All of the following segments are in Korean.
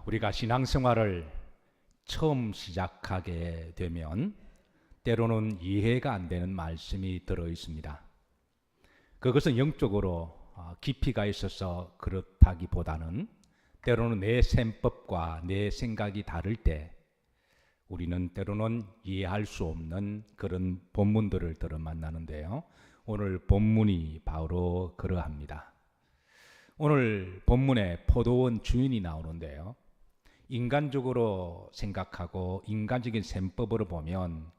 우리가 신앙생활을 처음 시작하게 되면 때로는 이해가 안 되는 말씀이 들어 있습니다. 그것은 영적으로 깊이가 있어서 그렇다기보다는 때로는 내 셈법과 내 생각이 다를 때 우리는 때로는 이해할 수 없는 그런 본문들을 들어 만나는데요. 오늘 본문이 바로 그러합니다. 오늘 본문에 포도원 주인이 나오는데요. 인간적으로 생각하고 인간적인 셈법으로 보면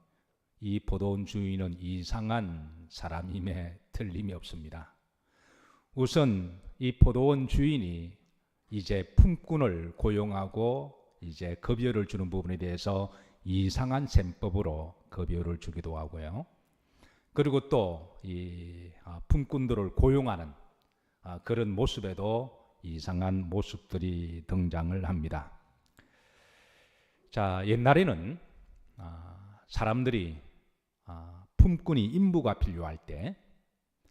이 포도원 주인은 이상한 사람임에 틀림이 없습니다. 우선 이 포도원 주인이 이제 품꾼을 고용하고 이제 급여를 주는 부분에 대해서 이상한 셈법으로 급여를 주기도 하고요. 그리고 또 이 품꾼들을 고용하는 그런 모습에도 이상한 모습들이 등장을 합니다. 자, 옛날에는 사람들이 품꾼이 인부가 필요할 때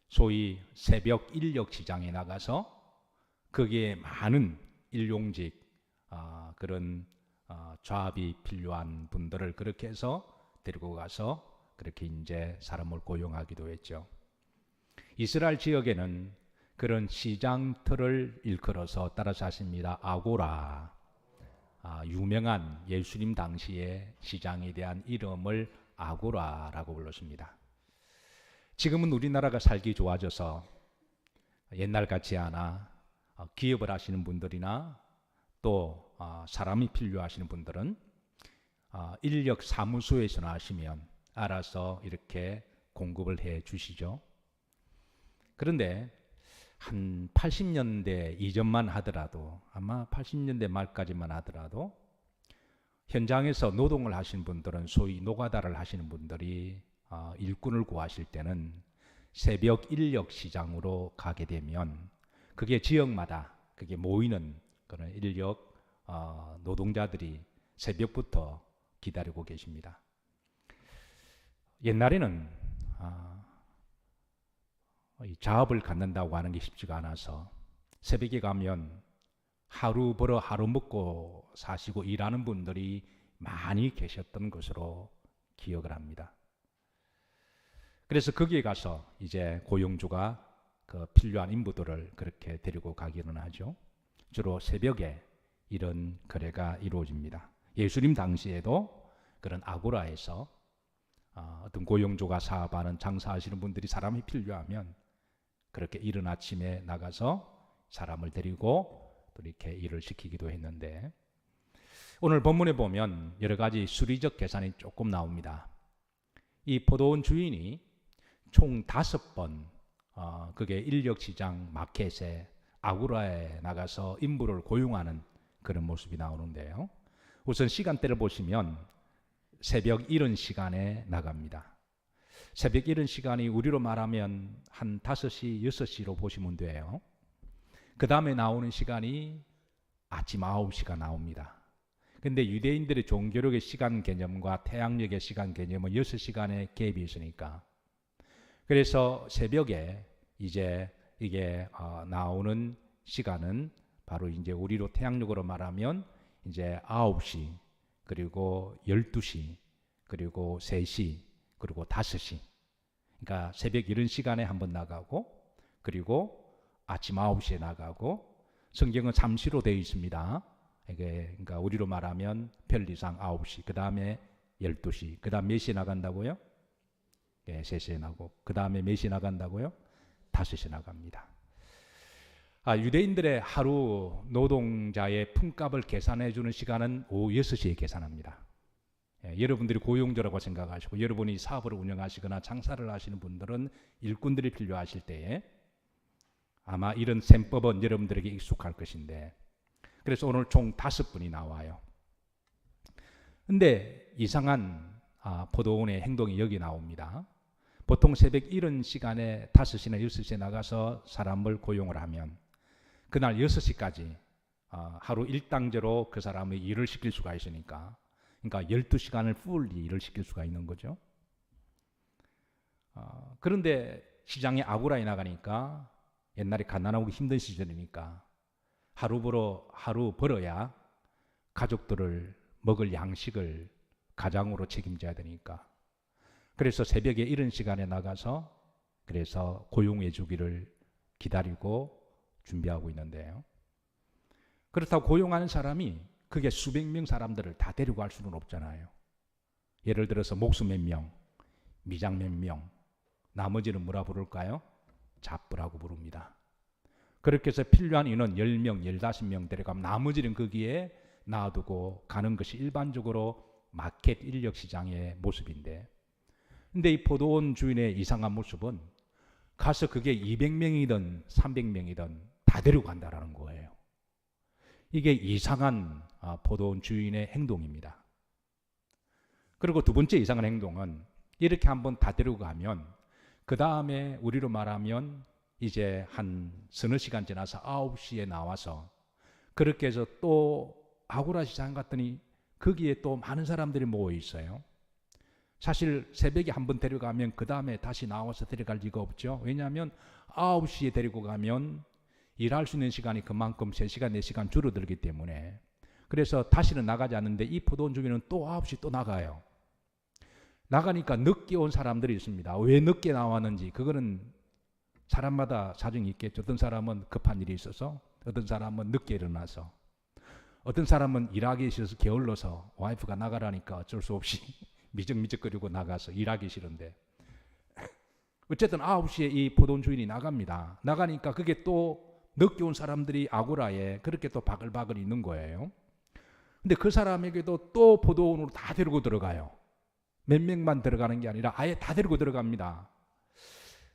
소위 새벽 인력 시장에 나가서 거기에 많은 일용직 그런 조합이 필요한 분들을 그렇게 해서 데리고 가서 그렇게 이제 사람을 고용하기도 했죠. 이스라엘 지역에는 그런 시장터를 일컬어서 따라서 하십니다. 아고라. 유명한 예수님 당시의 시장에 대한 이름을 아고라라고 불렀습니다. 지금은 우리나라가 살기 좋아져서 옛날 같지 않아 기업을 하시는 분들이나 또 사람이 필요하시는 분들은 인력 사무소에 전화하시면 알아서 이렇게 공급을 해 주시죠. 그런데 한 80년대 이전만 하더라도 아마 80년대 말까지만 하더라도 현장에서 노동을 하시는 분들은 소위 노가다를 하시는 분들이 일꾼을 구하실 때는 새벽 인력 시장으로 가게 되면 그게 지역마다 그게 모이는 그런 인력 노동자들이 새벽부터 기다리고 계십니다. 옛날에는 자업을 갖는다고 하는 게 쉽지가 않아서 새벽에 가면 하루 벌어 하루 먹고 사시고 일하는 분들이 많이 계셨던 것으로 기억을 합니다. 그래서 거기에 가서 이제 고용주가 그 필요한 인부들을 그렇게 데리고 가기는 하죠. 주로 새벽에 이런 거래가 이루어집니다. 예수님 당시에도 그런 아고라에서 어떤 고용주가 사업하는 장사하시는 분들이 사람이 필요하면 그렇게 이른 아침에 나가서 사람을 데리고 또 이렇게 일을 시키기도 했는데 오늘 본문에 보면 여러 가지 수리적 계산이 조금 나옵니다. 이 포도원 주인이 총 5번 그게 인력시장 마켓에 아고라에 나가서 인부를 고용하는 그런 모습이 나오는데요. 우선 시간대를 보시면 새벽 이른 시간에 나갑니다. 새벽 이른 시간이 우리로 말하면 한 5시, 6시로 보시면 돼요. 그 다음에 나오는 시간이 아침 9시가 나옵니다. 근데 유대인들의 종교력의 시간 개념과 태양력의 시간 개념은 6시간의 갭이 있으니까 그래서 새벽에 이제 이게 나오는 시간은 바로 이제 우리로 태양력으로 말하면 이제 9시 그리고 12시 그리고 3시 그리고 5시 그러니까 새벽 이른 시간에 한번 나가고 그리고 아침 9시에 나가고 성경은 잠시로 되어 있습니다. 그러니까 우리로 말하면 편리상 9시 그 다음에 12시 그 다음 몇 시에 나간다고요? 3시에 나고 그 다음에 몇 시에 나간다고요? 5시에 나갑니다. 유대인들의 하루 노동자의 품값을 계산해 주는 시간은 오후 6시에 계산합니다. 여러분들이 고용주라고 생각하시고 여러분이 사업을 운영하시거나 장사를 하시는 분들은 일꾼들이 필요하실 때에 아마 이런 셈법은 여러분들에게 익숙할 것인데 그래서 오늘 총 5분이 나와요. 근데 이상한 포도원의 행동이 여기 나옵니다. 보통 새벽 이른 시간에 5시나 6시에 나가서 사람을 고용을 하면 그날 6시까지 하루 일당제로 그 사람의 일을 시킬 수가 있으니까 그러니까 12시간을 풀리 일을 시킬 수가 있는 거죠. 그런데 시장에 아고라에 나가니까 옛날에 가난하고 힘든 시절이니까 하루 벌어야 가족들을 먹을 양식을 가장으로 책임져야 되니까. 그래서 새벽에 이른 시간에 나가서 그래서 고용해 주기를 기다리고 준비하고 있는데요. 그렇다고 고용하는 사람이 그게 수백 명 사람들을 다 데리고 갈 수는 없잖아요. 예를 들어서 목수 몇 명, 미장 몇 명, 나머지는 뭐라 부를까요? 잡부라고 부릅니다. 그렇게 해서 필요한 인원 10명, 15명 데려가면 나머지는 거기에 놔두고 가는 것이 일반적으로 마켓 인력 시장의 모습인데, 근데 이 포도원 주인의 이상한 모습은 가서 그게 200명이든 300명이든 다 데리고 간다라는 거예요. 이게 이상한 포도원 주인의 행동입니다. 그리고 두 번째 이상한 행동은 이렇게 한번 다 데리고 가면 그 다음에 우리로 말하면 이제 한 서너 시간 지나서 9시에 나와서 그렇게 해서 또 아고라 시장 갔더니 거기에 또 많은 사람들이 모여 있어요. 사실 새벽에 한번 데려가면 그 다음에 다시 나와서 데려갈 리가 없죠. 왜냐하면 9시에 데리고 가면 일할 수 있는 시간이 그만큼 3시간, 4시간 줄어들기 때문에. 그래서 다시는 나가지 않는데 이 포도원 주민은 또 9시 또 나가요. 나가니까 늦게 온 사람들이 있습니다. 왜 늦게 나왔는지 그거는 사람마다 사정이 있겠죠. 어떤 사람은 급한 일이 있어서, 어떤 사람은 늦게 일어나서, 어떤 사람은 일하기 싫어서 게을러서 와이프가 나가라니까 어쩔 수 없이 미적미적거리고 나가서 일하기 싫은데, 어쨌든 9시에 이 포도원 주인이 나갑니다. 나가니까 그게 또 늦게 온 사람들이 아고라에 그렇게 또 바글바글 있는 거예요. 근데 그 사람에게도 또 포도원으로 다 데리고 들어가요. 몇 명만 들어가는 게 아니라 아예 다 데리고 들어갑니다.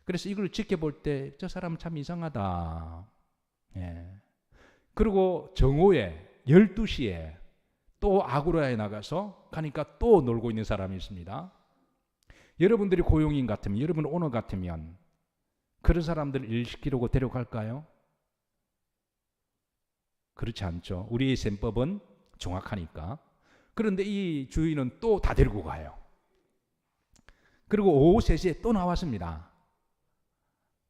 그래서 이걸 지켜볼 때 저 사람 참 이상하다. 예. 그리고 정오에 12시에 또 아고라에 나가서 가니까 또 놀고 있는 사람이 있습니다. 여러분들이 고용인 같으면, 여러분 오너 같으면 그런 사람들을 일시키려고 데려갈까요? 그렇지 않죠. 우리의 셈법은 정확하니까. 그런데 이 주인은 또 다 데리고 가요. 그리고 오후 3시에 또 나왔습니다.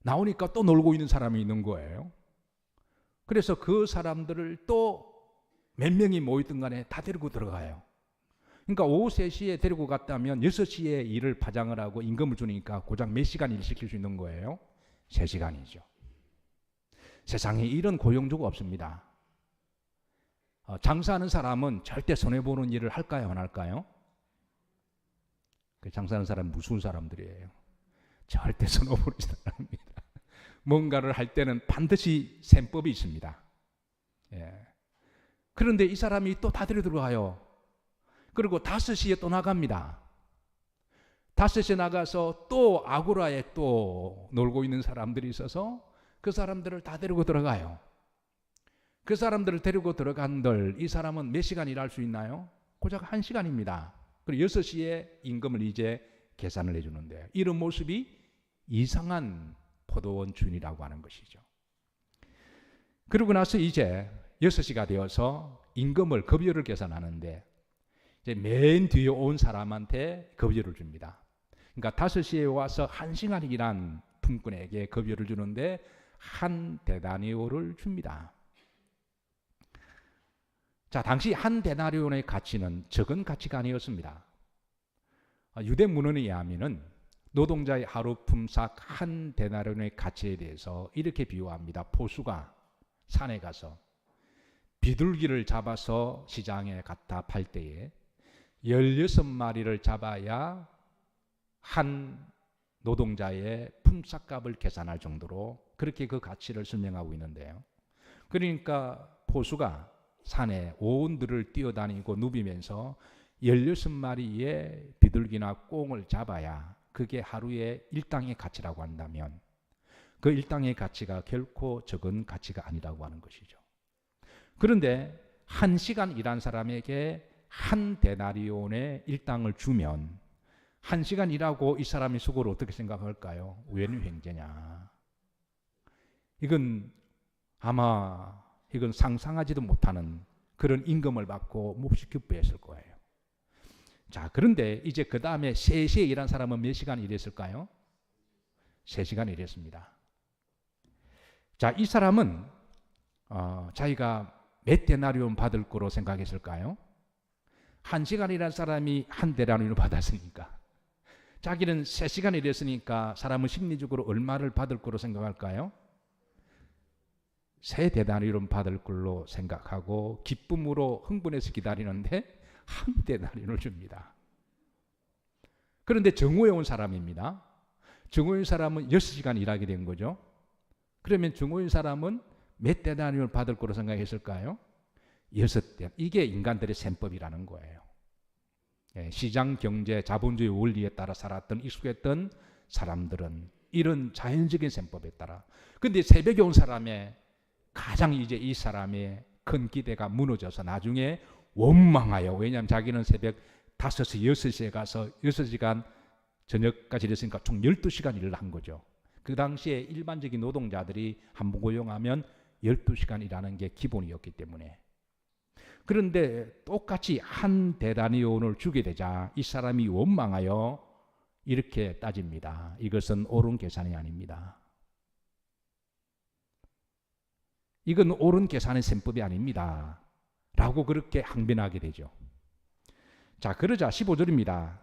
나오니까 또 놀고 있는 사람이 있는 거예요. 그래서 그 사람들을 또 몇 명이 모이든 간에 다 데리고 들어가요. 그러니까 오후 3시에 데리고 갔다면 6시에 일을 파장을 하고 임금을 주니까 고작 몇 시간 일 시킬 수 있는 거예요? 3시간이죠. 세상에 이런 고용주가 없습니다. 장사하는 사람은 절대 손해보는 일을 할까요? 안 할까요? 그 장사하는 사람은 무서운 사람들이에요. 절대 손해보는 일을 안 합니다. 뭔가를 할 때는 반드시 셈법이 있습니다. 예. 그런데 이 사람이 또 다 데리고 들어가요. 그리고 5시에 또 나갑니다. 5시에 나가서 또 아고라에 또 놀고 있는 사람들이 있어서 그 사람들을 다 데리고 들어가요. 그 사람들을 데리고 들어간들 이 사람은 몇 시간 일할 수 있나요? 고작 1시간입니다. 그리고 6시에 임금을 이제 계산을 해주는데, 이런 모습이 이상한 포도원 주인이라고 하는 것이죠. 그러고 나서 이제 6시가 되어서 임금을 급여를 계산하는데 이제 맨 뒤에 온 사람한테 급여를 줍니다. 그러니까 5시에 와서 1시간 일한 품꾼에게 급여를 주는데 한 데나리오를 줍니다. 자, 당시 한 데나리온의 가치는 적은 가치가 아니었습니다. 유대 문헌에 의하면은 노동자의 하루 품삯 한 데나리온의 가치에 대해서 이렇게 비유합니다. 포수가 산에 가서 비둘기를 잡아서 시장에 갖다 팔 때에 16마리를 잡아야 한 노동자의 품삯값을 계산할 정도로 그렇게 그 가치를 설명하고 있는데요. 그러니까 포수가 산에 온 들을 뛰어다니고 누비면서 16마리의 비둘기나 꽁을 잡아야 그게 하루의 일당의 가치라고 한다면 그 일당의 가치가 결코 적은 가치가 아니라고 하는 것이죠. 그런데 1시간 일한 사람에게 한 데나리온의 일당을 주면 1시간 일하고 이 사람이 속으로 어떻게 생각할까요? 웬 횡재냐. 이건 아마 이건 상상하지도 못하는 그런 임금을 받고 몹시 기뻐했을 거예요. 자, 그런데 이제 그 다음에 3시에 일한 사람은 몇 시간 일했을까요? 3시간 일했습니다. 자, 이 사람은 자기가 몇 데나리온 받을 거로 생각했을까요? 1시간 일한 사람이 1데나리온을 받았으니까. 자기는 3시간 일했으니까 사람은 심리적으로 얼마를 받을 거로 생각할까요? 3데나리온 받을 걸로 생각하고 기쁨으로 흥분해서 기다리는데 1데나리온을 줍니다. 그런데 정오에 온 사람입니다. 정오에 온 사람은 6시간 일하게 된 거죠. 그러면 정오에 온 사람은 몇 데나리온을 받을 거로 생각했을까요? 6대. 이게 인간들의 셈법이라는 거예요. 시장 경제, 자본주의 원리에 따라 살았던 익숙했던 사람들은 이런 자연적인 셈법에 따라. 근데 새벽에 온 사람의 가장 이제 이 사람의 큰 기대가 무너져서 나중에 원망하여, 왜냐하면 자기는 새벽 5시, 6시에 가서 6시간 저녁까지 일했으니까 총 12시간 일을 한 거죠. 그 당시에 일반적인 노동자들이 한 번 고용하면 12시간 일하는 게 기본이었기 때문에. 그런데 똑같이 1데나리온을 주게 되자 이 사람이 원망하여 이렇게 따집니다. 이것은 옳은 계산이 아닙니다. 이건 옳은 계산의 셈법이 아닙니다. 라고 그렇게 항변하게 되죠. 자, 그러자 15절입니다.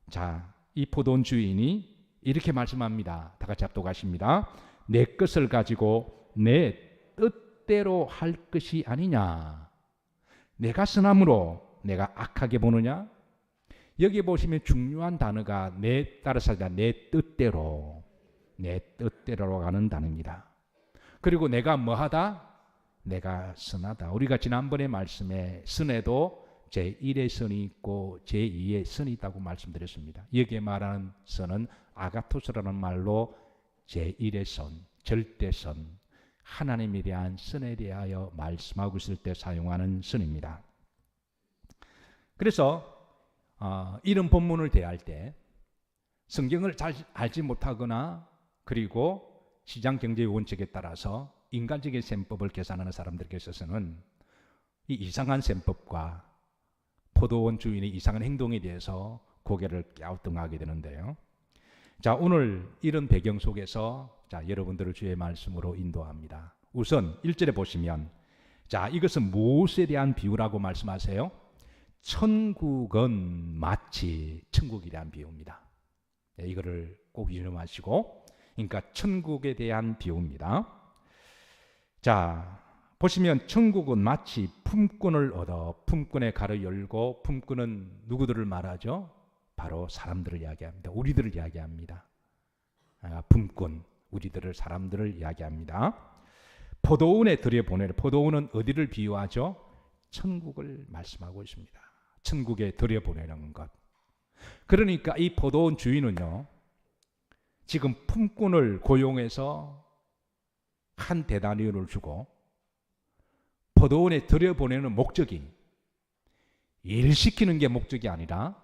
자, 이 포도원 주인이 이렇게 말씀합니다. 다 같이 합독하십니다. 내 것을 가지고 내 뜻대로 할 것이 아니냐. 내가 선함으로 내가 악하게 보느냐? 여기 보시면 중요한 단어가 내 따라서 내 뜻대로 가는 단어입니다. 그리고 내가 뭐하다? 내가 선하다. 우리가 지난번에 말씀에 선에도 제1의 선이 있고 제2의 선이 있다고 말씀드렸습니다. 여기에 말하는 선은 아가토스라는 말로 제1의 선, 절대선, 하나님에 대한 선에 대하여 말씀하고 있을 때 사용하는 선입니다. 그래서 이런 본문을 대할 때 성경을 잘 알지 못하거나 그리고 시장 경제의 원칙에 따라서 인간적인 셈법을 계산하는 사람들에게 있어서는 이 이상한 셈법과 포도원 주인의 이상한 행동에 대해서 고개를 갸우뚱하게 되는데요. 자, 오늘 이런 배경 속에서 자, 여러분들을 주의 말씀으로 인도합니다. 우선 1절에 보시면 자, 이것은 무엇에 대한 비유라고 말씀하세요? 천국은 마치 천국에 대한 비유입니다. 네, 이거를 꼭 유념하시고, 그러니까 천국에 대한 비유입니다. 자, 보시면 천국은 마치 품꾼을 얻어 품꾼의 가를 열고, 품꾼은 누구들을 말하죠? 바로 사람들을 이야기합니다. 우리들을 이야기합니다. 품꾼, 우리들을, 사람들을 이야기합니다. 포도원에 들여보내는, 포도원은 어디를 비유하죠? 천국을 말씀하고 있습니다. 천국에 들여보내는 것. 그러니까 이 포도원 주인은요, 지금 품꾼을 고용해서 1데나리온을 주고 포도원에 들여보내는 목적이 일시키는 게 목적이 아니라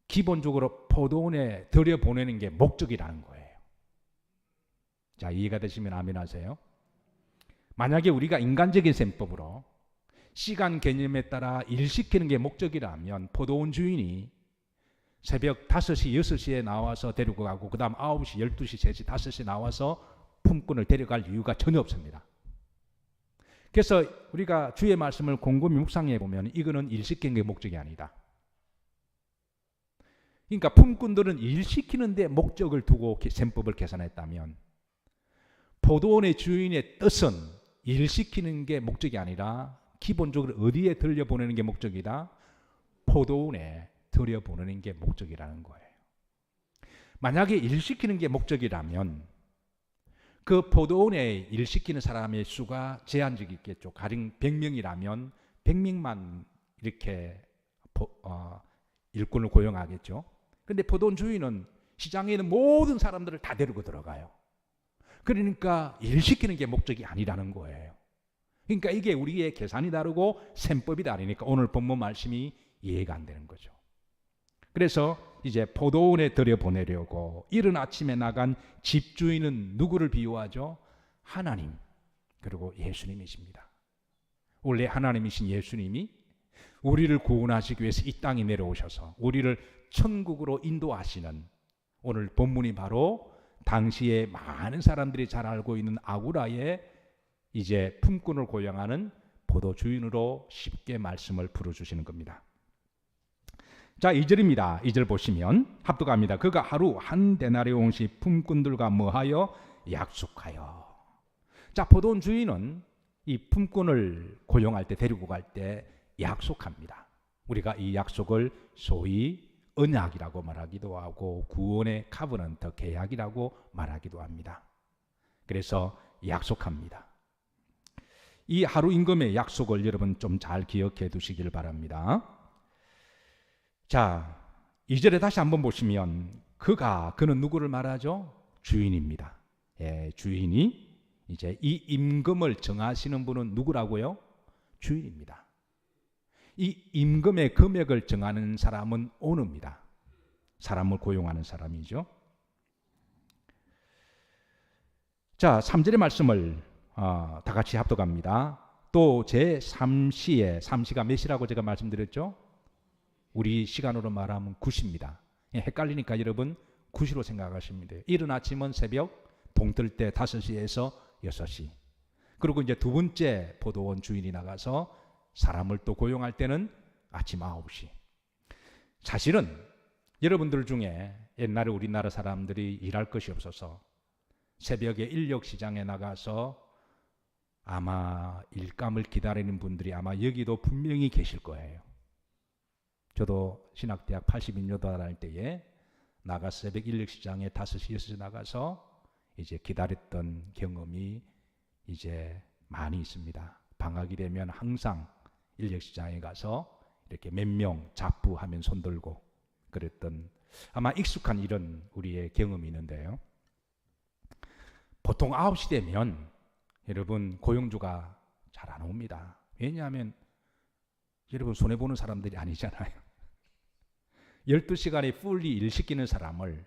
기본적으로 포도원에 들여보내는 게 목적이라는 거예요. 자, 이해가 되시면 아멘 하세요. 만약에 우리가 인간적인 셈법으로 시간 개념에 따라 일시키는 게 목적이라면 포도원 주인이 새벽 5시, 6시에 나와서 데리고 가고 그 다음 9시, 12시, 3시, 5시에 나와서 품꾼을 데려갈 이유가 전혀 없습니다. 그래서 우리가 주의 말씀을 곰곰이 묵상해 보면 이거는 일시키는 게 목적이 아니다. 그러니까 품꾼들은 일시키는 데 목적을 두고 셈법을 계산했다면 포도원의 주인의 뜻은 일시키는 게 목적이 아니라 기본적으로 어디에 들여보내는 게 목적이다? 포도원에 들여보내는 게 목적이라는 거예요. 만약에 일시키는 게 목적이라면 그 포도원에 일시키는 사람의 수가 제한적이 있겠죠. 가령 100명이라면 100명만 이렇게 일꾼을 고용하겠죠. 그런데 포도원 주인은 시장에 있는 모든 사람들을 다 데리고 들어가요. 그러니까 일시키는 게 목적이 아니라는 거예요. 그러니까 이게 우리의 계산이 다르고 셈법이 다르니까 오늘 본문 말씀이 이해가 안 되는 거죠. 그래서 이제 포도원에 들여보내려고 이른 아침에 나간 집주인은 누구를 비유하죠? 하나님, 그리고 예수님이십니다. 원래 하나님이신 예수님이 우리를 구원하시기 위해서 이 땅에 내려오셔서 우리를 천국으로 인도하시는, 오늘 본문이 바로 당시에 많은 사람들이 잘 알고 있는 아구라의 이제 품꾼을 고용하는 포도 주인으로 쉽게 말씀을 풀어주시는 겁니다. 자, 2절입니다. 2절 보시면 합독합니다. 그가 하루 한 데나리온씩 품꾼들과 뭐하여 약속하여. 자, 포도원 주인은 이 품꾼을 고용할 때, 데리고 갈 때 약속합니다. 우리가 이 약속을 소위 언약이라고 말하기도 하고 구원의 카버넌트, 계약이라고 말하기도 합니다. 그래서 약속합니다. 이 하루 임금의 약속을 여러분 좀 잘 기억해 두시길 바랍니다. 자, 2절에 다시 한번 보시면 그는 누구를 말하죠? 주인입니다. 예, 주인이 이제 이 임금을 정하시는 분은 누구라고요? 주인입니다. 이 임금의 금액을 정하는 사람은 오너입니다. 사람을 고용하는 사람이죠. 자, 3절의 말씀을 다 같이 합독합니다. 또 제3시에, 3시가 몇 시라고 제가 말씀드렸죠? 우리 시간으로 말하면 9시입니다. 헷갈리니까 여러분 9시로 생각하시면 돼요. 이른 아침은 새벽 동뜰 때 5시에서 6시. 그리고 이제 두 번째 포도원 주인이 나가서 사람을 또 고용할 때는 아침 9시. 사실은 여러분들 중에 옛날에 우리나라 사람들이 일할 것이 없어서 새벽에 인력시장에 나가서 아마 일감을 기다리는 분들이 아마 여기도 분명히 계실 거예요. 저도 신학대학 82년도 다닐 때에 나가서 새벽 인력시장에 5시, 6시 나가서 이제 기다렸던 경험이 이제 많이 있습니다. 방학이 되면 항상 인력시장에 가서 이렇게 몇 명 잡부하면 손들고 그랬던 아마 익숙한 이런 우리의 경험이 있는데요. 보통 9시 되면 여러분 고용주가 잘 안 옵니다. 왜냐하면 여러분 손해보는 사람들이 아니잖아요. 12시간에 풀리 일 시키는 사람을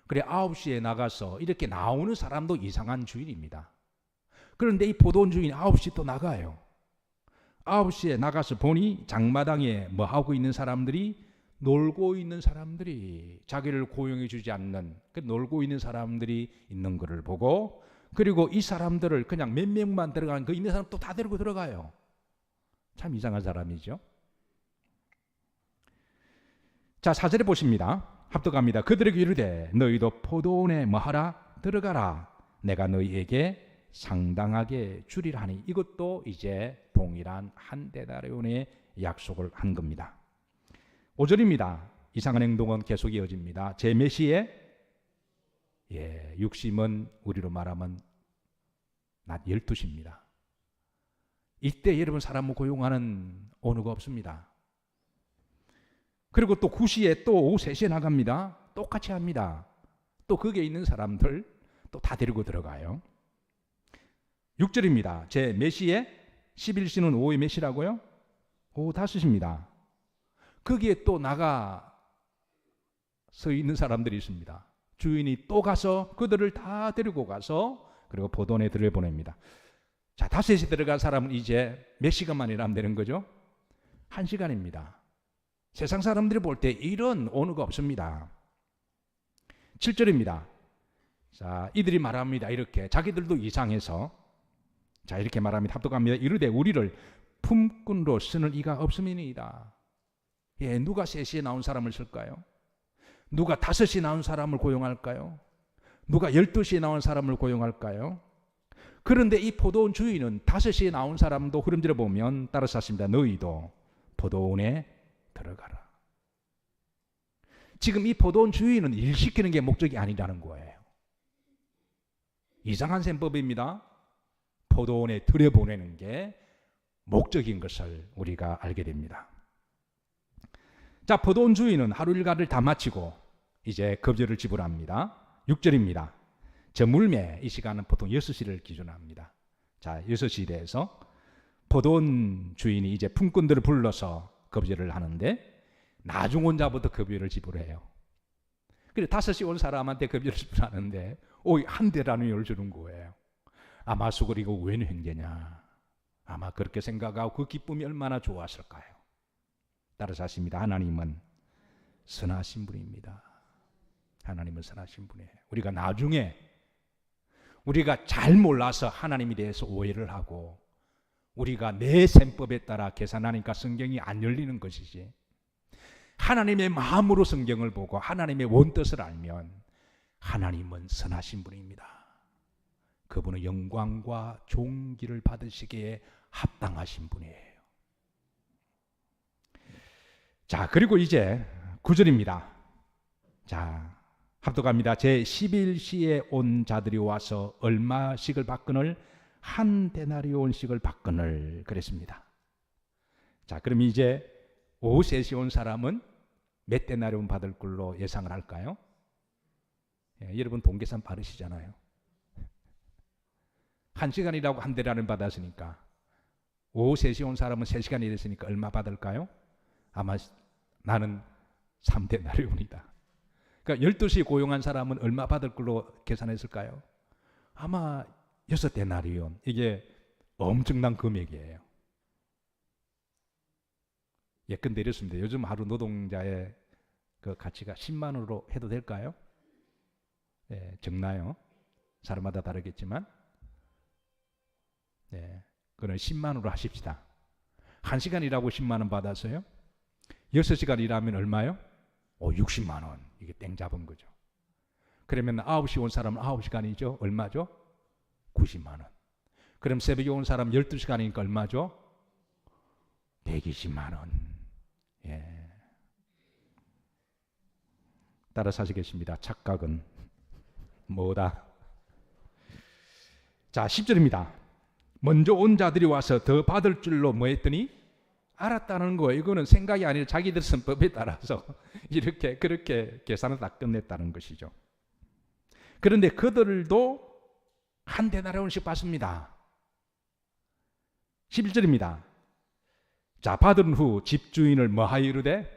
그래 9시에 나가서 이렇게 나오는 사람도 이상한 주인입니다. 그런데 이 포도원 주인이 9시 또 나가요. 9시에 나가서 보니 장마당에 뭐 하고 있는 사람들이 놀고 있는 사람들이 자기를 고용해 주지 않는 그 놀고 있는 사람들이 있는 것을 보고 그리고 이 사람들을 그냥 몇 명만 들어가는 그 있는 사람 또 다 데리고 들어가요. 참 이상한 사람이죠. 자, 4절에 보십니다. 합독합니다. 그들에게 이르되 너희도 포도원에 뭐하라? 들어가라. 내가 너희에게 상당하게 주리라 하니. 이것도 이제 동일한 한 데나리온의 약속을 한 겁니다. 5절입니다. 이상한 행동은 계속 이어집니다. 제 몇 시에? 육심은 우리로 말하면 낮 12시입니다. 이때 여러분 사람을 고용하는 오너가 없습니다. 그리고 또 9시에 또 오후 3시에 나갑니다. 똑같이 합니다. 또 거기에 있는 사람들 또 다 데리고 들어가요. 6절입니다. 제 몇 시에? 11시는 오후에 몇 시라고요? 오후 5시입니다. 거기에 또 나가 서 있는 사람들이 있습니다. 주인이 또 가서 그들을 다 데리고 가서 그리고 포도원에 들여보냅니다. 자, 5시에 들어간 사람은 이제 몇 시간만 일하면 되는 거죠? 1시간입니다. 세상 사람들이 볼 때 이런 오너가 없습니다. 7절입니다. 자, 이들이 말합니다. 이렇게 자기들도 이상해서 자, 이렇게 말합니다. 합독합니다. 이르되 우리를 품꾼으로 쓰는 이가 없음이니이다. 누가 3시에 나온 사람을 쓸까요? 누가 5시에 나온 사람을 고용할까요? 누가 12시에 나온 사람을 고용할까요? 그런데 이 포도원 주인은 5시에 나온 사람도 흐름들어 보면 따라서 하십니다. 너희도 포도원에 들어가라. 지금 이 포도원 주인은 일 시키는 게 목적이 아니라는 거예요. 이상한 셈법입니다. 포도원에 들여보내는 게 목적인 것을 우리가 알게 됩니다. 자, 포도원 주인은 하루 일과를 다 마치고 이제 급여를 지불합니다. 6절입니다. 저 물매 이 시간은 보통 6시를 기준합니다. 자, 6시에 대해서 포도원 주인이 이제 품꾼들을 불러서 급여를 하는데 나중 혼자부터 급여를 지불해요. 그래 5시 온 사람한테 급여를 지불하는데 한 데나리온을 주는 거예요. 아마 수고리고 웬 횡재냐. 아마 그렇게 생각하고 그 기쁨이 얼마나 좋았을까요? 따라서 하십니다. 하나님은 선하신 분입니다. 하나님은 선하신 분이에요. 우리가 나중에 우리가 잘 몰라서 하나님에 대해서 오해를 하고 우리가 내 셈법에 따라 계산하니까 성경이 안 열리는 것이지. 하나님의 마음으로 성경을 보고 하나님의 원뜻을 알면 하나님은 선하신 분입니다. 그분은 영광과 존귀를 받으시기에 합당하신 분이에요. 자, 그리고 이제 9절입니다. 자, 합독합니다. 제 11시에 온 자들이 와서 얼마씩을 받거늘? 한 데나리온씩을 받거늘 그랬습니다. 자, 그럼 이제 오후 3시 온 사람은 몇 데나리온 받을 걸로 예상을 할까요? 예, 여러분 동계산 바르시잖아요. 1시간이라고 한 데나리온 받았으니까 오후 3시 온 사람은 3시간이 됐으니까 얼마 받을까요? 아마 나는 3데나리온이다. 그러니까 12시에 고용한 사람은 얼마 받을 걸로 계산했을까요? 아마 6데나리온. 이게 엄청난 금액이에요. 예컨대 이렇습니다. 요즘 하루 노동자의 그 가치가 10만 원으로 해도 될까요? 예, 적나요? 사람마다 다르겠지만, 예, 그건 10만 원으로 하십시다. 1시간 일하고 10만 원 받았어요? 6시간 일하면 얼마요? 60만 원. 이게 땡 잡은 거죠. 그러면 9시 온 사람은 9시간이죠? 얼마죠? 90만 원. 그럼 새벽에 온 사람 12시간이니까 얼마죠? 120만 원. 예. 따라서 하시겠습니다. 착각은 뭐다? 자, 10절입니다. 먼저 온 자들이 와서 더 받을 줄로 뭐 했더니 알았다는 거예요. 이거는 생각이 아니라 자기들 선법에 따라서 이렇게 그렇게 계산을 다 끝냈다는 것이죠. 그런데 그들도 한 데나리온씩 받습니다. 11절입니다. 자, 받은 후 집주인을 뭐하여 이르되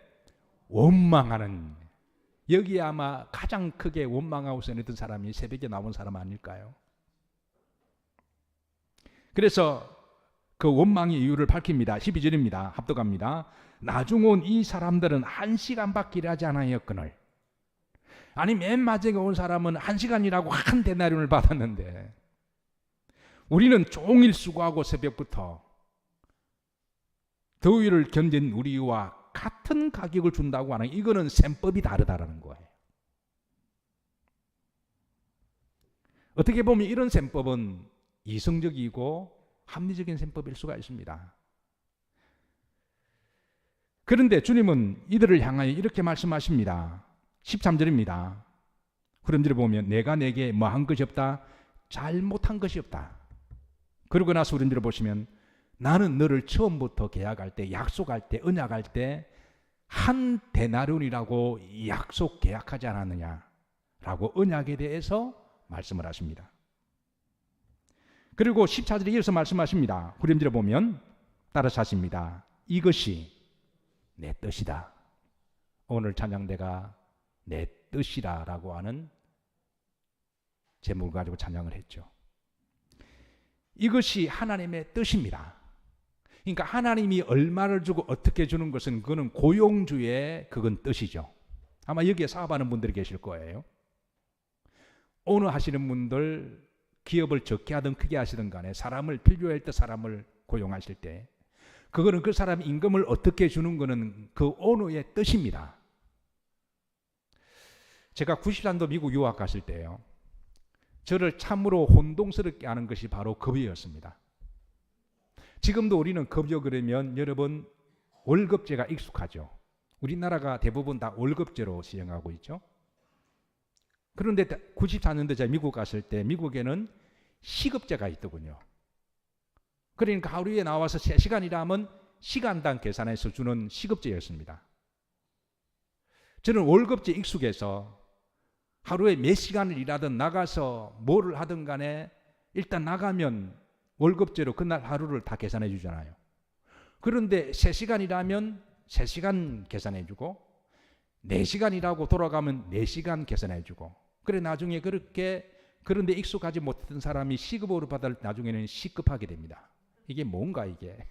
원망하는. 여기에 아마 가장 크게 원망하고 전했던 사람이 새벽에 나온 사람 아닐까요? 그래서 그 원망의 이유를 밝힙니다. 12절입니다. 합독합니다. 나중 온 이 사람들은 1시간밖에 일하지 않았거늘. 아니, 맨 마지막에 온 사람은 1시간이라고 한 데나리온을 받았는데 우리는 종일 수고하고 새벽부터 더위를 견딘 우리와 같은 가격을 준다고 하는, 이거는 셈법이 다르다라는 거예요. 어떻게 보면 이런 셈법은 이성적이고 합리적인 셈법일 수가 있습니다. 그런데 주님은 이들을 향하여 이렇게 말씀하십니다. 13절입니다. 후렴들을 보면 내가 내게 뭐 한 것이 없다? 잘못한 것이 없다. 그러고 나서 후렴들을 보시면 나는 너를 처음부터 계약할 때, 약속할 때, 언약할 때 한 데나리온이라고 약속 계약하지 않았느냐라고 언약에 대해서 말씀을 하십니다. 그리고 14절에 이어서 말씀하십니다. 후렴들을 보면 따라서 하십니다. 이것이 내 뜻이다. 오늘 찬양대가 내 뜻이라 라고 하는 제목을 가지고 찬양을 했죠. 이것이 하나님의 뜻입니다. 그러니까 하나님이 얼마를 주고 어떻게 주는 것은 그거는 고용주의 그건 뜻이죠. 아마 여기에 사업하는 분들이 계실 거예요. 오너 하시는 분들, 기업을 적게 하든 크게 하시든 간에 사람을 필요할 때 사람을 고용하실 때 그거는 그 사람 임금을 어떻게 주는 거는 그 오너의 뜻입니다. 제가 93도 미국 유학 갔을 때요, 저를 참으로 혼동스럽게 하는 것이 바로 급여였습니다. 지금도 우리는 급여 그러면 여러분 월급제가 익숙하죠. 우리나라가 대부분 다 월급제로 시행하고 있죠. 그런데 94년도에 제가 미국 갔을 때 미국에는 시급제가 있더군요. 그러니까 하루에 나와서 3시간 일하면 시간당 계산해서 주는 시급제였습니다. 저는 월급제 익숙해서 하루에 몇 시간을 일하든 나가서 뭐를 하든 간에 일단 나가면 월급제로 그날 하루를 다 계산해 주잖아요. 그런데 3시간 일하면 3시간 계산해 주고 4시간 일하고 돌아가면 4시간 계산해 주고, 그래 나중에 그런데 익숙하지 못했던 사람이 시급으로 받을 나중에는 시급하게 됩니다. 이게 뭔가 이게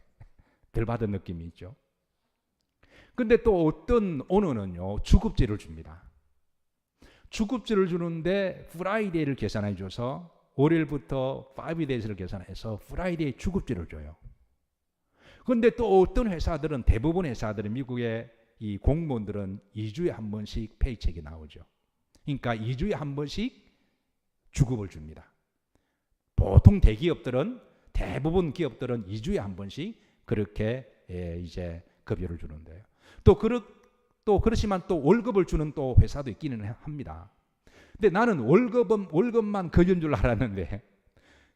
덜 받은 느낌이 있죠. 근데 또 어떤 오너는요 주급제를 줍니다. 주급제를 주는데 프라이데이를 계산해 줘서 월요일부터 5days를 계산해서 프라이데이 주급제를 줘요. 그런데 또 어떤 회사들은, 대부분 회사들은, 미국의 이 공무원들은 2주에 한 번씩 페이첵이 나오죠. 그러니까 2주에 한 번씩 주급을 줍니다. 보통 대기업들은, 대부분 기업들은 2주에 한 번씩 그렇게 이제 급여를 주는데요. 또 그렇지만 또 월급을 주는 또 회사도 있기는 합니다. 근데 나는 월급만 거둔 줄 알았는데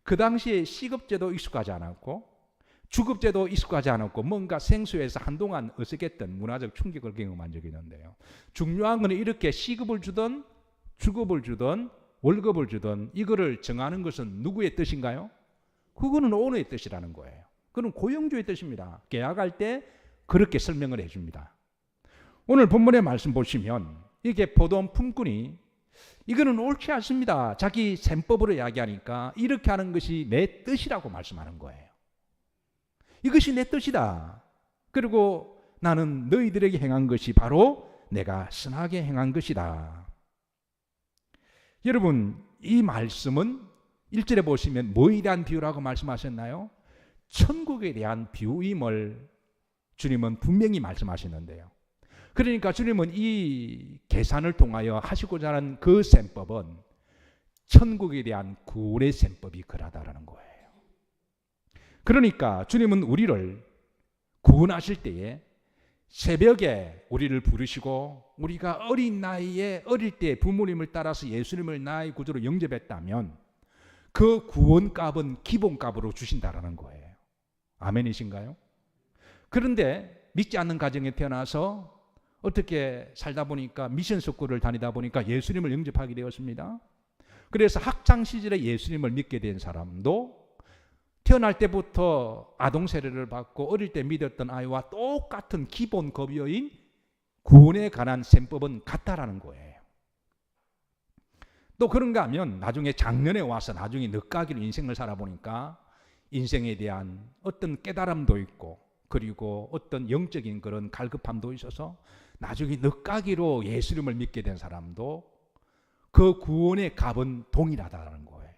그 당시에 시급제도 익숙하지 않았고 주급제도 익숙하지 않았고 뭔가 생소해서 한동안 어색했던 문화적 충격을 경험한 적이 있는데요. 중요한 건 이렇게 시급을 주든 주급을 주든 월급을 주든 이거를 정하는 것은 누구의 뜻인가요? 그거는 오너의 뜻이라는 거예요. 그건 고용주의 뜻입니다. 계약할 때 그렇게 설명을 해줍니다. 오늘 본문의 말씀 보시면 이게 보던 품꾼이 이거는 옳지 않습니다. 자기 셈법으로 이야기하니까 이렇게 하는 것이 내 뜻이라고 말씀하는 거예요. 이것이 내 뜻이다. 그리고 나는 너희들에게 행한 것이 바로 내가 선하게 행한 것이다. 여러분, 이 말씀은 1절에 보시면 뭐에 대한 비유라고 말씀하셨나요? 천국에 대한 비유임을 주님은 분명히 말씀하시는데요. 그러니까 주님은 이 계산을 통하여 하시고자 하는 그 셈법은 천국에 대한 구원의 셈법이 그러하다라는 거예요. 그러니까 주님은 우리를 구원하실 때에 새벽에 우리를 부르시고 우리가 어린 나이에 어릴 때 부모님을 따라서 예수님을 나의 구주로 영접했다면 그 구원값은 기본값으로 주신다라는 거예요. 아멘이신가요? 그런데 믿지 않는 가정에 태어나서 어떻게 살다 보니까 미션 스쿨을 다니다 보니까 예수님을 영접하게 되었습니다. 그래서 학창 시절에 예수님을 믿게 된 사람도 태어날 때부터 아동 세례를 받고 어릴 때 믿었던 아이와 똑같은 기본 급여인 구원에 관한 셈법은 같다라는 거예요. 또 그런가 하면 나중에 작년에 와서 나중에 늦가기로 인생을 살아보니까 인생에 대한 어떤 깨달음도 있고 그리고 어떤 영적인 그런 갈급함도 있어서 나중에 늦가기로 예수님을 믿게 된 사람도 그 구원의 값은 동일하다는 거예요.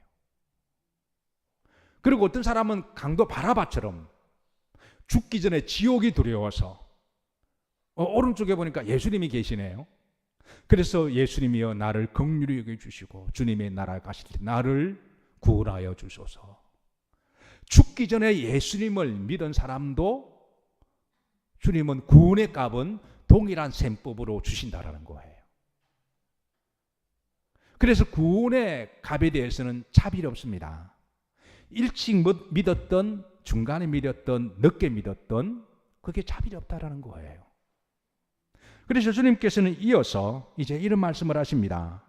그리고 어떤 사람은 강도 바라바처럼 죽기 전에 지옥이 두려워서 오른쪽에 보니까 예수님이 계시네요. 그래서 예수님이여 나를 긍휼히 여겨주시고 주님의 나라에 가실 때 나를 구원하여 주소서. 죽기 전에 예수님을 믿은 사람도 주님은 구원의 값은 동일한 셈법으로 주신다라는 거예요. 그래서 구원의 값에 대해서는 차별이 없습니다. 일찍 믿었던, 중간에 믿었던, 늦게 믿었던 그게 차별이 없다라는 거예요. 그래서 주님께서는 이어서 이제 이런 말씀을 하십니다.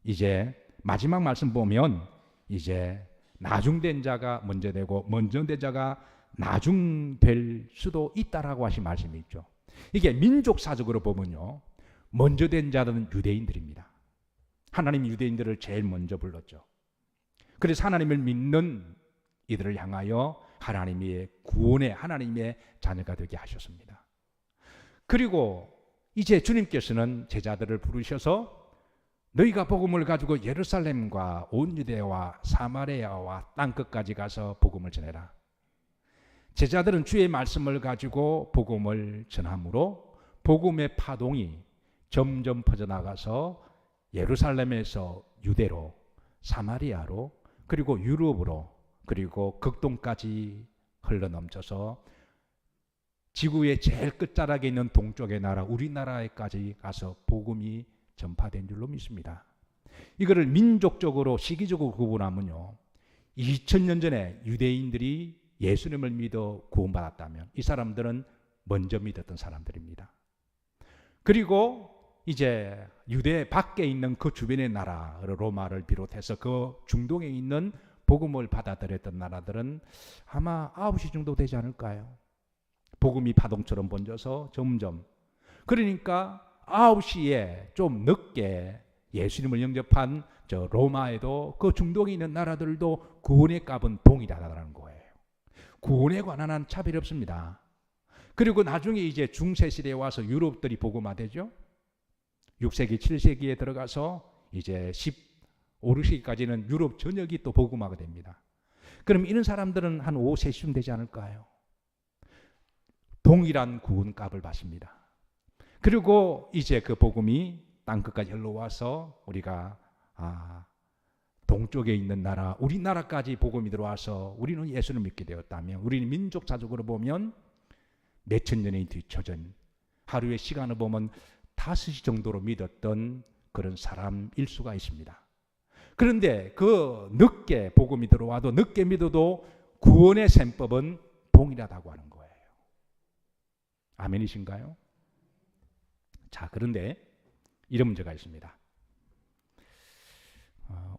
이제 마지막 말씀 보면 이제 나중된 자가 먼저 되고 먼저 된 자가 나중될 수도 있다라고 하신 말씀이 있죠. 이게 민족사적으로 보면요, 먼저 된 자들은 유대인들입니다. 하나님 유대인들을 제일 먼저 불렀죠. 그래서 하나님을 믿는 이들을 향하여 하나님의 구원의 하나님의 자녀가 되게 하셨습니다. 그리고 이제 주님께서는 제자들을 부르셔서 너희가 복음을 가지고 예루살렘과 온 유대와 사마리아와 땅끝까지 가서 복음을 전해라. 제자들은 주의 말씀을 가지고 복음을 전함으로 복음의 파동이 점점 퍼져나가서 예루살렘에서 유대로, 사마리아로, 그리고 유럽으로, 그리고 극동까지 흘러넘쳐서 지구의 제일 끝자락에 있는 동쪽의 나라 우리나라에까지 가서 복음이 전파된 줄로 믿습니다. 이거를 민족적으로 시기적으로 구분하면요, 2000년 전에 유대인들이 예수님을 믿어 구원받았다면 이 사람들은 먼저 믿었던 사람들입니다. 그리고 이제 유대 밖에 있는 그 주변의 나라 로마를 비롯해서 그 중동에 있는 복음을 받아들였던 나라들은 아마 9시 정도 되지 않을까요? 복음이 파동처럼 번져서 점점, 그러니까 9시에 좀 늦게 예수님을 영접한 저 로마에도 그 중동에 있는 나라들도 구원의 값은 동일하다는 거예요. 구원에 관한 한 차별이 없습니다. 그리고 나중에 이제 중세시대에 와서 유럽들이 복음화되죠. 6세기, 7세기에 들어가서 이제 15, 16세기까지는 유럽 전역이 또 복음화가 됩니다. 그럼 이런 사람들은 한 5세시쯤 되지 않을까요? 동일한 구원값을 받습니다. 그리고 이제 그 복음이 땅끝까지 흘러와서 우리가 동쪽에 있는 나라, 우리나라까지 복음이 들어와서 우리는 예수를 믿게 되었다면, 우리는 민족사적으로 보면 몇천 년이 뒤쳐진, 하루의 시간을 보면 5시 정도로 믿었던 그런 사람일 수가 있습니다. 그런데 그 늦게 복음이 들어와도, 늦게 믿어도 구원의 셈법은 동일하다고 하는 거예요. 아멘이신가요? 자, 그런데 이런 문제가 있습니다.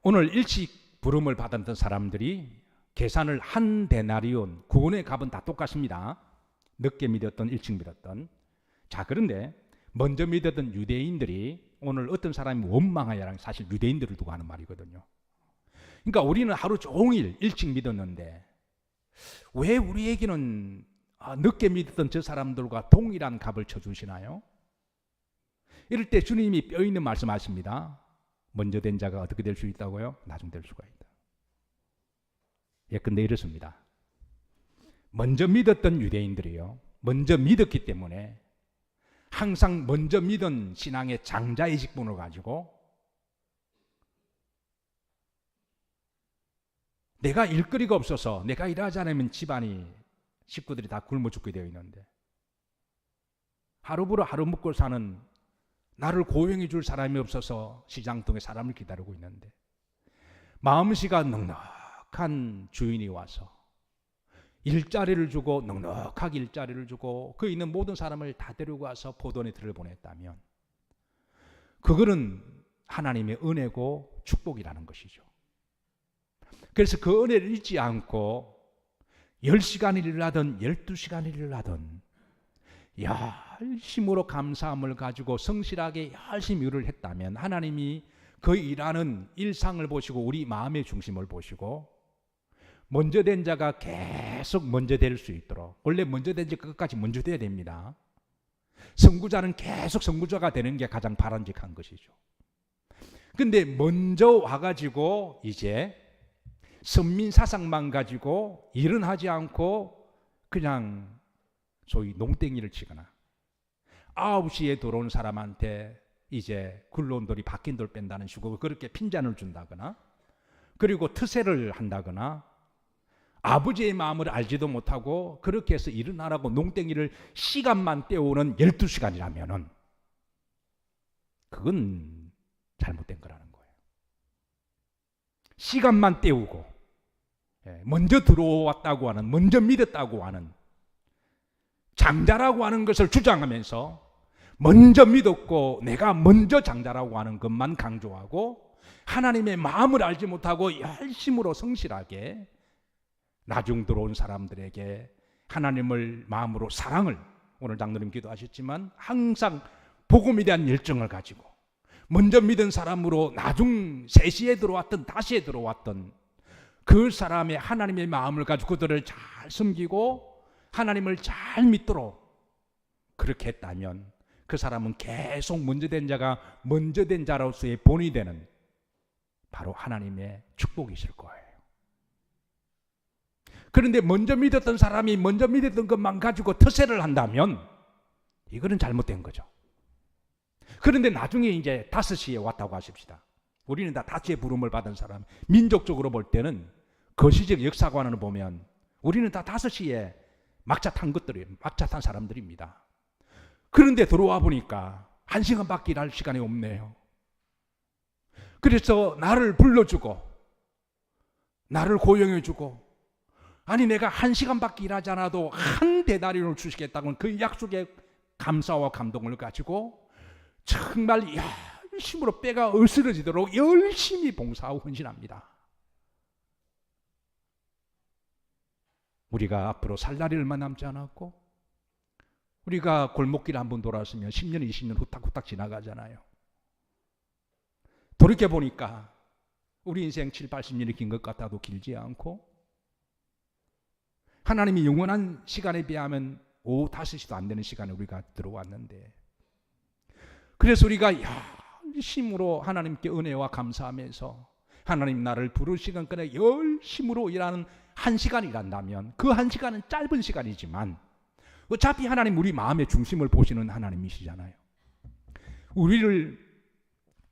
오늘 일찍 부름을 받았던 사람들이 계산을 한 데나리온, 구원의 값은 다 똑같습니다. 늦게 믿었던, 일찍 믿었던. 자, 그런데 먼저 믿었던 유대인들이 오늘 어떤 사람이 원망하여라, 사실 유대인들을 두고 하는 말이거든요. 그러니까 우리는 하루 종일 일찍 믿었는데 왜 우리에게는 늦게 믿었던 저 사람들과 동일한 값을 쳐주시나요? 이럴 때 주님이 뼈 있는 말씀하십니다. 먼저 된 자가 어떻게 될 수 있다고요? 나중 될 수가 있다. 예컨대 이렇습니다. 먼저 믿었던 유대인들이요, 먼저 믿었기 때문에 항상 먼저 믿은 신앙의 장자의 직분을 가지고 내가 일거리가 없어서, 내가 일하지 않으면 집안이, 식구들이 다 굶어 죽게 되어 있는데 하루부로 하루 먹고 사는, 나를 고용해 줄 사람이 없어서 시장통에 사람을 기다리고 있는데 마음씨가 넉넉한 주인이 와서 일자리를 주고, 넉넉하게 일자리를 주고 그 있는 모든 사람을 다 데리고 와서 포도원에 들여보냈다면 그거는 하나님의 은혜고 축복이라는 것이죠. 그래서 그 은혜를 잊지 않고 10시간 일을 하든 12시간 일을 하든 열심으로 감사함을 가지고 성실하게 열심히 일을 했다면 하나님이 그 일하는 일상을 보시고 우리 마음의 중심을 보시고 먼저 된 자가 계속 먼저 될 수 있도록, 원래 먼저 된 자 끝까지 먼저 돼야 됩니다. 선구자는 계속 선구자가 되는 게 가장 바람직한 것이죠. 근데 먼저 와가지고 이제 선민 사상만 가지고 일은 하지 않고 그냥 소위 농땡이를 치거나 9시에 들어온 사람한테 이제 굴러온 돌이 박힌 돌 뺀다는 식으로 그렇게 핀잔을 준다거나, 그리고 트세를 한다거나, 아버지의 마음을 알지도 못하고 그렇게 해서 일은 안 하고 농땡이를 시간만 때우는 12시간이라면은 그건 잘못된 거라는 거예요. 시간만 때우고 먼저 들어왔다고 하는, 먼저 믿었다고 하는, 장자라고 하는 것을 주장하면서 먼저 믿었고 내가 먼저 장자라고 하는 것만 강조하고 하나님의 마음을 알지 못하고 열심으로 성실하게 나중 들어온 사람들에게 하나님을 마음으로 사랑을, 오늘 장로님 기도하셨지만 항상 복음에 대한 열정을 가지고 먼저 믿은 사람으로 나중 3시에 들어왔던 5시에 들어왔던 그 사람의 하나님의 마음을 가지고 그들을 잘 섬기고 하나님을 잘 믿도록 그렇게 했다면 그 사람은 계속 먼저 된 자가 먼저 된 자로서의 본이 되는 바로 하나님의 축복이실 거예요. 그런데 먼저 믿었던 사람이 먼저 믿었던 것만 가지고 터세를 한다면 이거는 잘못된 거죠. 그런데 나중에 이제 5시에 왔다고 하십시다. 우리는 다 5시에 부름을 받은 사람, 민족적으로 볼 때는 거시적 역사관을 보면 우리는 다 5시에 막차 탄 것들이, 막차 탄 사람들입니다. 그런데 들어와 보니까 1시간밖에 일할 시간이 없네요. 그래서 나를 불러주고 나를 고용해주고, 아니 내가 1시간밖에 일하지 않아도 한 대나리를 주시겠다는 그 약속에 감사와 감동을 가지고 정말 열심으로 뼈가 으스러지도록 열심히 봉사하고 헌신합니다. 우리가 앞으로 살 날이 얼마 남지 않았고 우리가 골목길 한번 돌았으면 10년, 20년 후딱후딱 지나가잖아요. 돌이켜보니까 우리 인생 7, 80년이 긴 것 같아도 길지 않고 하나님이 영원한 시간에 비하면 오후 5시도 안 되는 시간에 우리가 들어왔는데, 그래서 우리가 열심으로 하나님께 은혜와 감사하면서 하나님 나를 부르시는 끈에 열심으로 일하는 1시간 일한다면 그 1시간은 짧은 시간이지만 어차피 하나님 우리 마음의 중심을 보시는 하나님이시잖아요. 우리를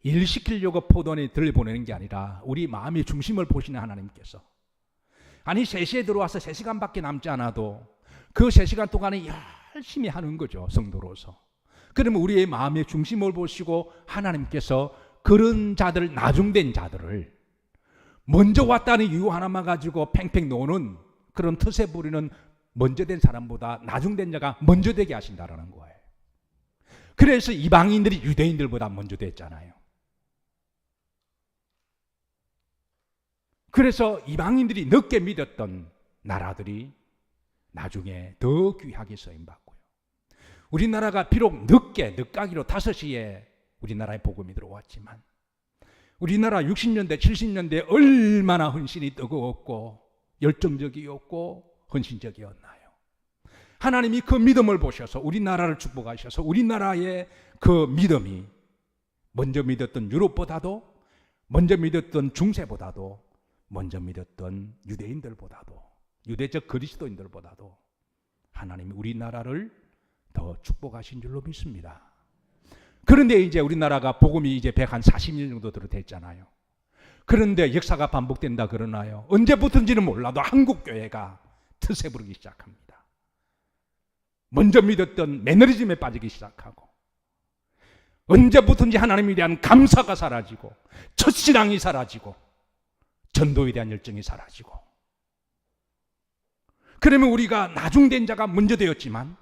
일시키려고 포도원에 들여보내는 게 아니라 우리 마음의 중심을 보시는 하나님께서, 아니 3시에 들어와서 3시간밖에 남지 않아도 그 3시간 동안에 열심히 하는 거죠, 성도로서. 그러면 우리의 마음의 중심을 보시고 하나님께서 그런 자들, 나중된 자들을 먼저 왔다는 이유 하나만 가지고 팽팽 노는 그런 틈새 부리는 먼저 된 사람보다 나중된 자가 먼저 되게 하신다라는 거예요. 그래서 이방인들이 유대인들보다 먼저 됐잖아요. 그래서 이방인들이 늦게 믿었던 나라들이 나중에 더 귀하게 쓰임받고요. 우리나라가 비록 늦가기로 5시에 우리나라에 복음이 들어왔지만 우리나라 60년대 70년대 얼마나 헌신이 뜨거웠고 열정적이었고 헌신적이었나요? 하나님이 그 믿음을 보셔서 우리나라를 축복하셔서 우리나라의 그 믿음이 먼저 믿었던 유럽보다도, 먼저 믿었던 중세보다도, 먼저 믿었던 유대인들보다도, 유대적 그리스도인들보다도 하나님이 우리나라를 더 축복하신 줄로 믿습니다. 그런데 이제 우리나라가 복음이 이제 140년 정도 됐잖아요. 그런데 역사가 반복된다 그러나요? 언제부터인지는 몰라도 한국교회가 트세 부르기 시작합니다. 먼저 믿었던 매너리즘에 빠지기 시작하고, 언제부터인지 하나님에 대한 감사가 사라지고, 첫신앙이 사라지고, 전도에 대한 열정이 사라지고. 그러면 우리가 나중된 자가 먼저 되었지만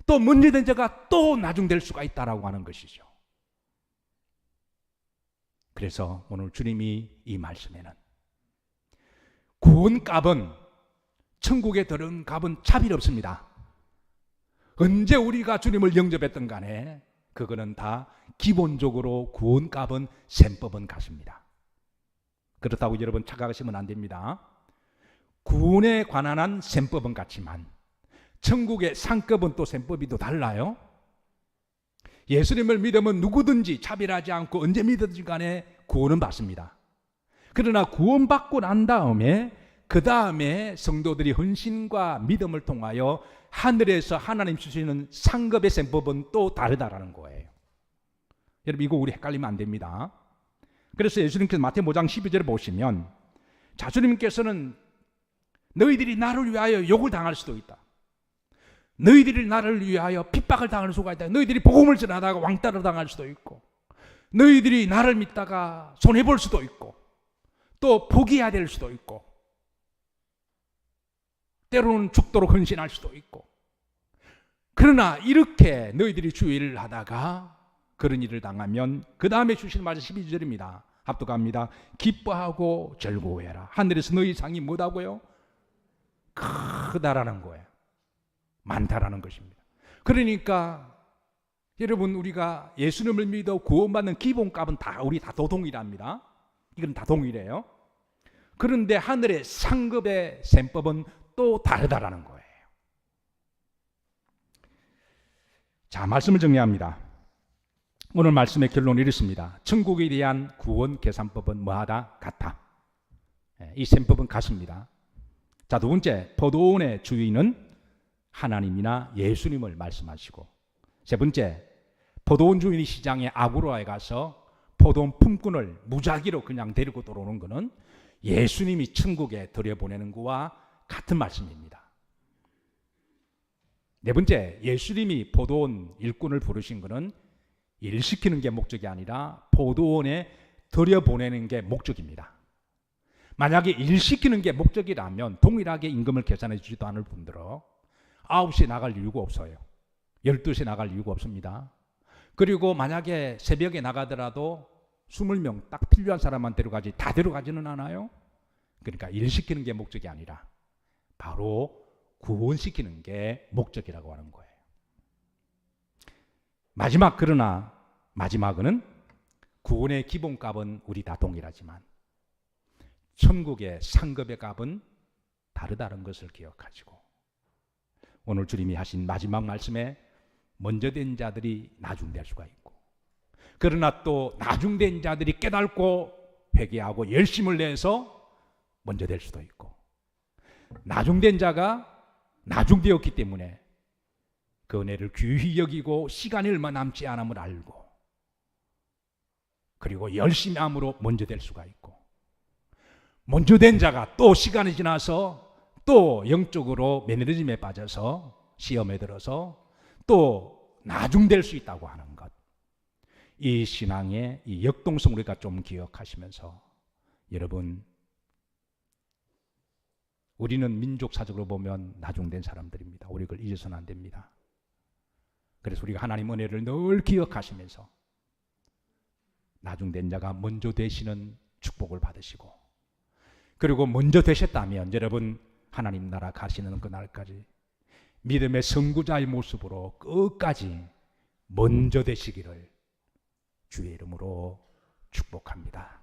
또 먼저 된 자가 또 나중될 수가 있다라고 하는 것이죠. 그래서 오늘 주님이 이 말씀에는 구원값은, 천국에 들은 값은 차별 없습니다. 언제 우리가 주님을 영접했던 간에 그거는 다 기본적으로 구원값은 셈법은 같습니다. 그렇다고 여러분 착각하시면 안 됩니다. 구원에 관한 한 셈법은 같지만 천국의 상급은 또 셈법이 또 달라요. 예수님을 믿으면 누구든지 차별하지 않고 언제 믿든지 간에 구원은 받습니다. 그러나 구원받고 난 다음에 그 다음에 성도들이 헌신과 믿음을 통하여 하늘에서 하나님 주시는 상급의 셈법은 또 다르다라는 거예요. 여러분 이거 우리 헷갈리면 안 됩니다. 그래서 예수님께서 마태복음 5장 12절에 보시면, 자, 주님께서는 너희들이 나를 위하여 욕을 당할 수도 있다. 너희들이 나를 위하여 핍박을 당할 수가 있다. 너희들이 복음을 전하다가 왕따를 당할 수도 있고, 너희들이 나를 믿다가 손해볼 수도 있고, 또 포기해야 될 수도 있고, 때로는 죽도록 헌신할 수도 있고. 그러나 이렇게 너희들이 주의를 하다가 그런 일을 당하면 그 다음에 주시는 말씀 12절입니다. 합독합니다. 기뻐하고 즐거워해라. 하늘에서 너희 상이 뭐다고요? 크다라는 거예요. 많다라는 것입니다. 그러니까 여러분, 우리가 예수님을 믿어 구원받는 기본값은 다 우리 다 동일합니다. 이건 다 동일해요. 그런데 하늘의 상급의 셈법은 또 다르다라는 거예요. 자, 말씀을 정리합니다. 오늘 말씀의 결론은 이렇습니다. 천국에 대한 구원 계산법은 뭐하다? 같다. 이 셈법은 같습니다. 자, 두 번째, 포도원의 주인은 하나님이나 예수님을 말씀하시고, 세 번째, 포도원 주인이 시장에 아구로아에 가서 포도원 품꾼을 무작위로 그냥 데리고 들어오는 것은 예수님이 천국에 들여보내는 것과 같은 말씀입니다. 네 번째, 예수님이 포도원 일꾼을 부르신 것은 일시키는 게 목적이 아니라 포도원에 들여보내는 게 목적입니다. 만약에 일시키는 게 목적이라면 동일하게 임금을 계산해 주지도 않을 뿐더러 9시에 나갈 이유가 없어요. 12시에 나갈 이유가 없습니다. 그리고 만약에 새벽에 나가더라도 20명 딱 필요한 사람만 데려가지 다 데려가지는 않아요. 그러니까 일시키는 게 목적이 아니라 바로 구원시키는 게 목적이라고 하는 거예요. 그러나 마지막은 구원의 기본값은 우리 다 동일하지만 천국의 상급의 값은 다르다는 것을 기억하시고, 오늘 주님이 하신 마지막 말씀에 먼저 된 자들이 나중될 수가 있고, 그러나 또 나중된 자들이 깨닫고 회개하고 열심을 내서 먼저 될 수도 있고, 나중된 자가 나중되었기 때문에 그 은혜를 귀히 여기고 시간이 얼마 남지 않음을 알고 그리고 열심히 함으로 먼저 될 수가 있고, 먼저 된 자가 또 시간이 지나서 또 영적으로 매너리즘에 빠져서 시험에 들어서 또 나중될 수 있다고 하는 것, 이 신앙의 이 역동성을 우리가 좀 기억하시면서, 여러분, 우리는 민족사적으로 보면 나중된 사람들입니다. 우리 그걸 잊어서는 안 됩니다. 그래서 우리가 하나님 은혜를 늘 기억하시면서 나중된 자가 먼저 되시는 축복을 받으시고, 그리고 먼저 되셨다면 여러분 하나님 나라 가시는 그날까지 믿음의 선구자의 모습으로 끝까지 먼저 되시기를 주의 이름으로 축복합니다.